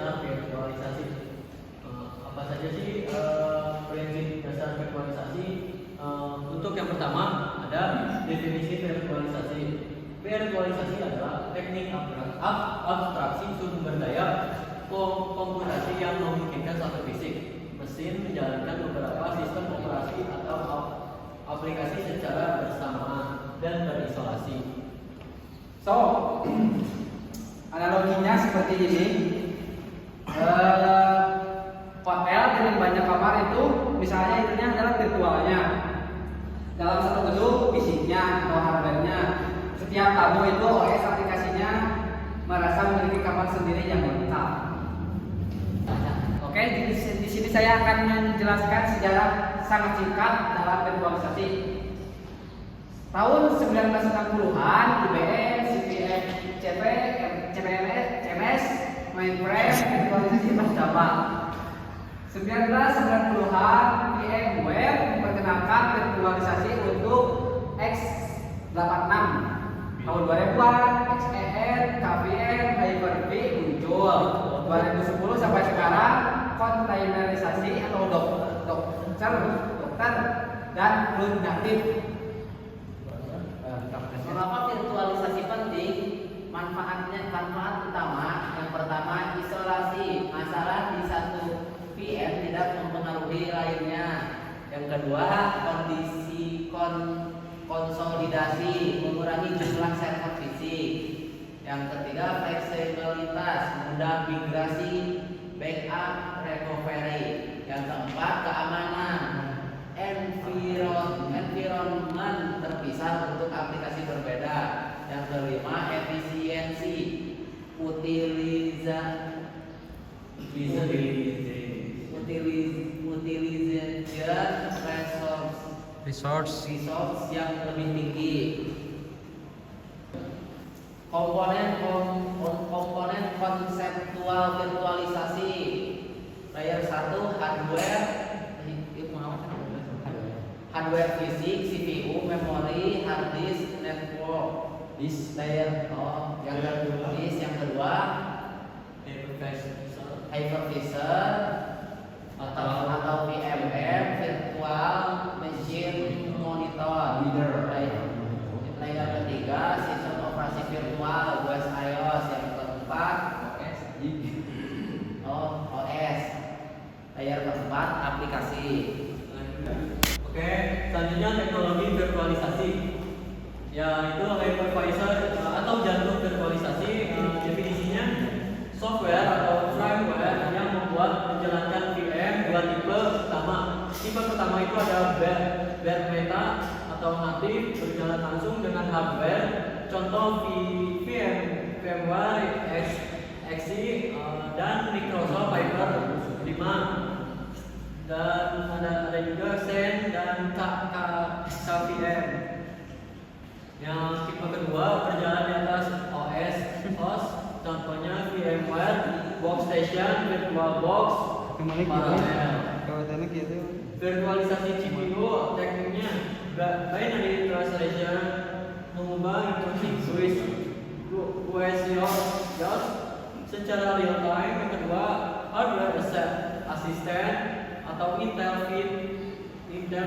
dasar virtualisasi. Apa saja sih prinsip dasar virtualisasi? Untuk yang pertama ada definisi virtualisasi. Virtualisasi adalah teknik abstraksi sumber daya komputasi yang memungkinkan satu fisik mesin menjalankan beberapa sistem operasi atau aplikasi secara bersamaan dan berisolasi. So, analoginya seperti ini. Hotel dengan banyak kamar itu misalnya itunya adalah virtualnya. Dalam satu gedung fisiknya atau hardware-nya. Setiap tamu itu OS aplikasinya merasa memiliki kamar sendiri yang lengkap. Oke, di sini saya akan menjelaskan sejarah sangat singkat dalam virtualisasi. Tahun 1960-an, IBM, CPM, CMS, mainframe, virtualisasi berdampak. 1990-an, VMware memperkenalkan virtualisasi untuk x86. Tahun 2000-an, XER, KVM, Hyper-V muncul. 2010 sampai sekarang, kontainerisasi atau dokter dan cloud native. Mengapa virtualisasi penting? Manfaat utama yang pertama isolasi, masalah di satu VM tidak mempengaruhi lainnya. Yang kedua kondisi konsolidasi, mengurangi jumlah server fisik. Yang ketiga fleksibilitas, mudah migrasi, backup, recovery. Yang keempat keamanan, environment terpisah untuk aplikasi berbeda. Yang kelima efisiensi, utilization resource yang lebih tinggi. Komponen konseptual virtualisasi. Layer 1 hardware fisik, CPU, memori, hard disk, network. Layer yang kedua hypervisor atau VMware, virtual machine monitor. Layer ketiga sistem operasi virtual, OS iOS. Yang keempat OS. Layer keempat aplikasi. Oke, selanjutnya teknologi virtualisasi, yaitu hypervisor atau jantung virtualisasi. Definisinya software atau firmware yang membuat menjalankan VM dua tipe utama. Tipe pertama itu ada bare meta atau natif, berjalan langsung dengan hardware. Contoh VMware XE dan Microsoft Hyper 5. Dan ada juga Xen dan KVM. Yang tipe kedua berjalan di atas OS host, contohnya VMware Workstation, VirtualBox, Parallel. Virtualisasi CPU tekniknya binary translation, mengubah instruksi switch USIOS secara real time. Yang kedua hardware assistant atau Intel VTX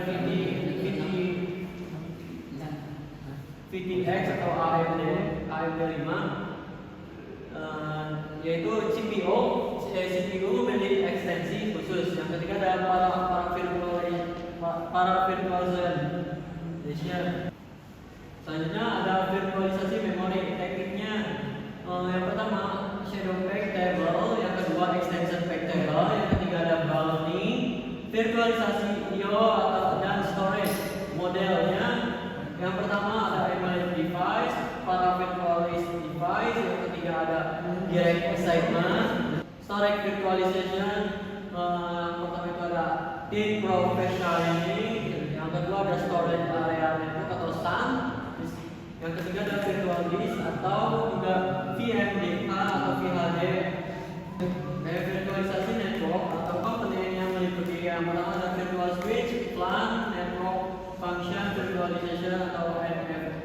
atau AMD 5, yaitu CPU memiliki ekstensi khusus. Yang ketiga ada para virtualization. Selanjutnya ada virtualisasi memori. Tekniknya yang pertama shadow pack table, yang kedua extension pack table, yang ketiga ada bounty. Virtualisasi IO dan storage. Modelnya yang pertama ada embedded device, para virtualized device, yang ketiga ada direct assignment. Storage virtualization, pertama itu ada deprofessioning, yang kedua ada storage area network atau SAN, yang ketiga ada virtual disk atau juga VMDK atau VHD. Virtualisasi network atau komponen yang meliputi yang pertama ada virtual switch, LAN, network function virtualization atau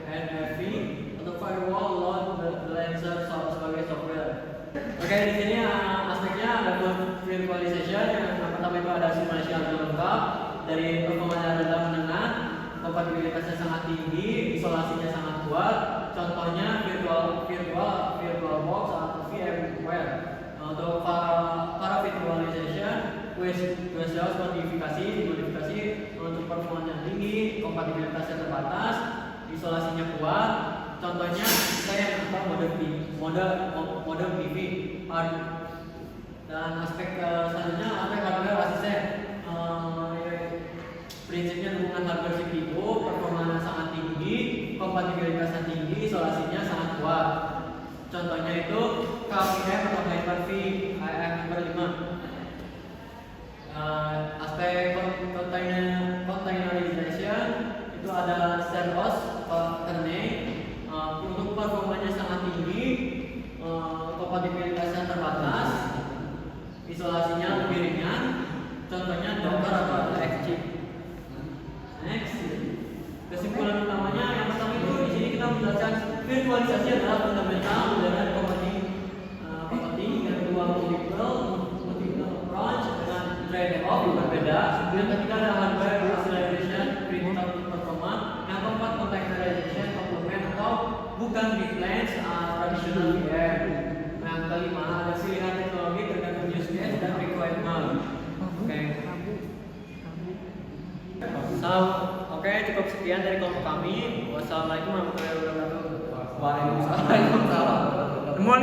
NFV, atau firewall, load balancer sebagai software. Oke, di sini aspeknya ada virtualization. Yang pertama itu ada simulasi hardware lengkap dari performanya rendah menengah, kompatibilitasnya sangat tinggi, isolasinya sangat kuat. Contohnya VirtualBox atau VMware. Untuk para virtualization, QoS dimodifikasi untuk performanya tinggi, kompatibilitasnya terbatas, isolasinya kuat. Contohnya saya yang mode PV. Dan aspek selanjutnya aspek hardware asisten. Prinsipnya dukungan hardware CPU, performanya sangat tinggi, kompatibilitasnya tinggi, isolasinya sangat kuat. Contohnya itu KVM atau Hyper-V HM5. Aspek containerization itu ada serverless kernel. Untuk performanya sangat tinggi, kompatibilitasnya terbatas, isolasinya lebih ringan. Contohnya Docker atau Xchip. Next, kesimpulan utamanya yang pertama itu di sini kita menjelaskan virtualisasi adalah fundamental dari computing. Yang kedua multiple approach dengan trade-off berbeda. Yang ketiga ada hardware acceleration critical to performance. Yang keempat containerization complement atau bukan defense traditional VM. Yang kelima ada pilihan teknologi tergantung use case dan requirement. Oke, cukup sekian dari kelompok kami. Wassalamualaikum warahmatullahi wabarakatuh. Waalaikumsalam. Semua